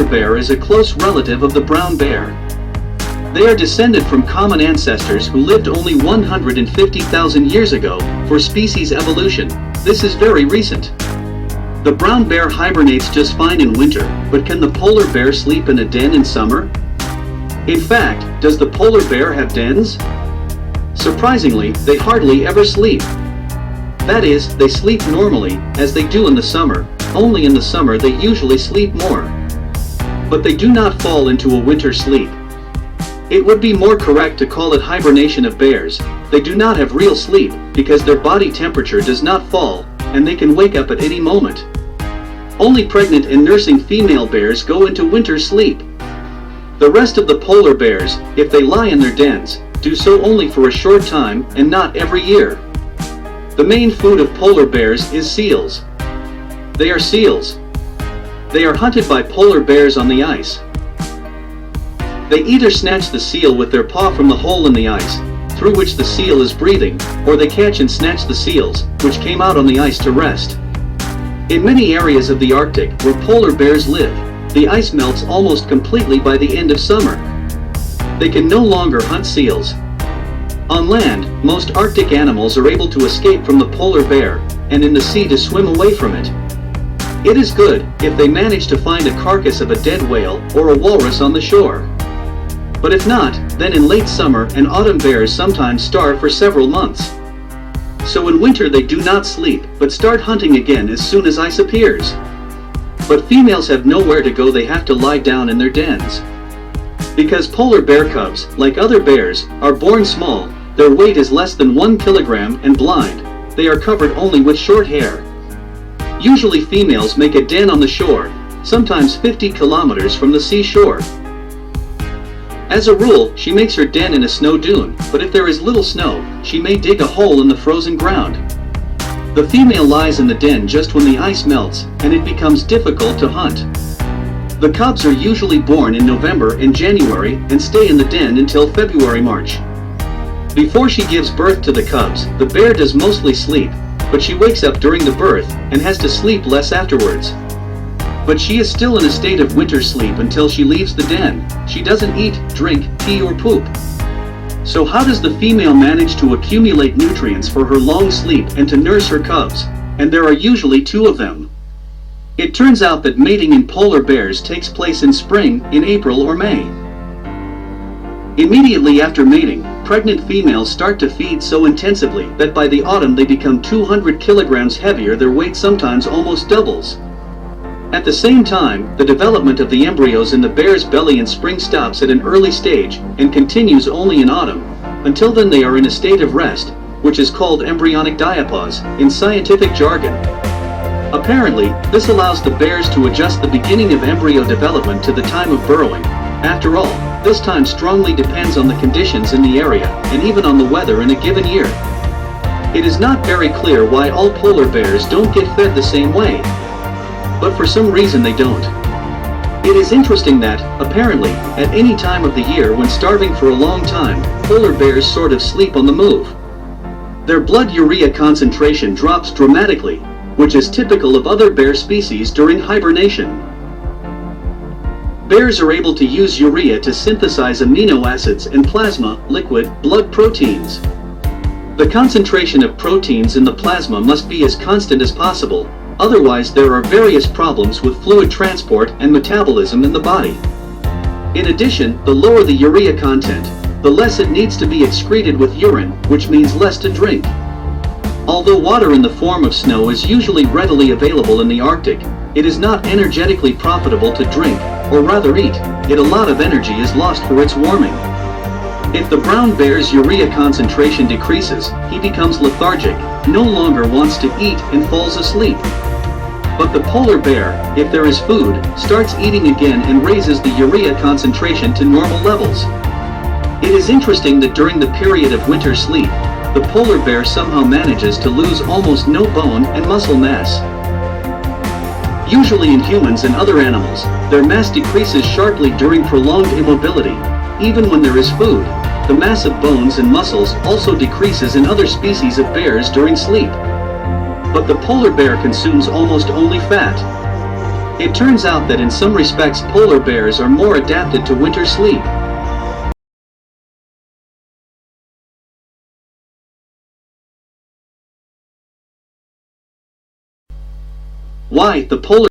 bear is a close relative of the brown bear. They are descended from common ancestors who lived only 150,000 years ago. For species evolution, this is very recent. The brown bear hibernates just fine in winter, but can the polar bear sleep in a den in summer? In fact, does the polar bear have dens? Surprisingly, they hardly ever sleep. That is, they sleep normally, as they do in the summer, only in the summer they usually sleep more. But they do not fall into a winter sleep. It would be more correct to call it hibernation of bears. They do not have real sleep, because their body temperature does not fall, and they can wake up at any moment. Only pregnant and nursing female bears go into winter sleep. The rest of the polar bears, if they lie in their dens, do so only for a short time and not every year. The main food of polar bears is seals. They are seals. They are hunted by polar bears on the ice. They either snatch the seal with their paw from the hole in the ice, through which the seal is breathing, or they catch and snatch the seals, which came out on the ice to rest. In many areas of the Arctic where polar bears live, the ice melts almost completely by the end of summer. They can no longer hunt seals. On land, most Arctic animals are able to escape from the polar bear, and in the sea to swim away from it. It is good if they manage to find a carcass of a dead whale or a walrus on the shore. But if not, then in late summer and autumn bears sometimes starve for several months. So in winter they do not sleep, but start hunting again as soon as ice appears. But females have nowhere to go, they have to lie down in their dens. Because polar bear cubs, like other bears, are born small, their weight is less than 1 kilogram and blind, they are covered only with short hair. Usually females make a den on the shore, sometimes 50 kilometers from the seashore. As a rule, she makes her den in a snow dune, but if there is little snow, she may dig a hole in the frozen ground. The female lies in the den just when the ice melts, and it becomes difficult to hunt. The cubs are usually born in November and January and stay in the den until February-March. Before she gives birth to the cubs, the bear does mostly sleep, but she wakes up during the birth and has to sleep less afterwards. But she is still in a state of winter sleep until she leaves the den. She doesn't eat, drink, tea or poop. So how does the female manage to accumulate nutrients for her long sleep and to nurse her cubs? And there are usually 2 of them. It turns out that mating in polar bears takes place in spring, in April or May. Immediately after mating, pregnant females start to feed so intensively that by the autumn they become 200 kilograms heavier, their weight sometimes almost doubles. At the same time, the development of the embryos in the bear's belly in spring stops at an early stage and continues only in autumn. Until then they are in a state of rest, which is called embryonic diapause in scientific jargon. Apparently, this allows the bears to adjust the beginning of embryo development to the time of burrowing. After all, this time strongly depends on the conditions in the area and even on the weather in a given year. It is not very clear why all polar bears don't get fed the same way. But for some reason they don't. It is interesting that, apparently, at any time of the year when starving for a long time, polar bears sort of sleep on the move. Their blood urea concentration drops dramatically, which is typical of other bear species during hibernation. Bears are able to use urea to synthesize amino acids and plasma, liquid, blood proteins. The concentration of proteins in the plasma must be as constant as possible. Otherwise there are various problems with fluid transport and metabolism in the body. In addition, the lower the urea content, the less it needs to be excreted with urine, which means less to drink. Although water in the form of snow is usually readily available in the Arctic, it is not energetically profitable to drink, or rather eat. A lot of energy is lost for its warming. If the brown bear's urea concentration decreases, he becomes lethargic, no longer wants to eat and falls asleep. But the polar bear, if there is food, starts eating again and raises the urea concentration to normal levels. It is interesting that during the period of winter sleep, the polar bear somehow manages to lose almost no bone and muscle mass. Usually in humans and other animals, their mass decreases sharply during prolonged immobility. Even when there is food, the mass of bones and muscles also decreases in other species of bears during sleep. But the polar bear consumes almost only fat. It turns out that in some respects polar bears are more adapted to winter sleep. Why, the polar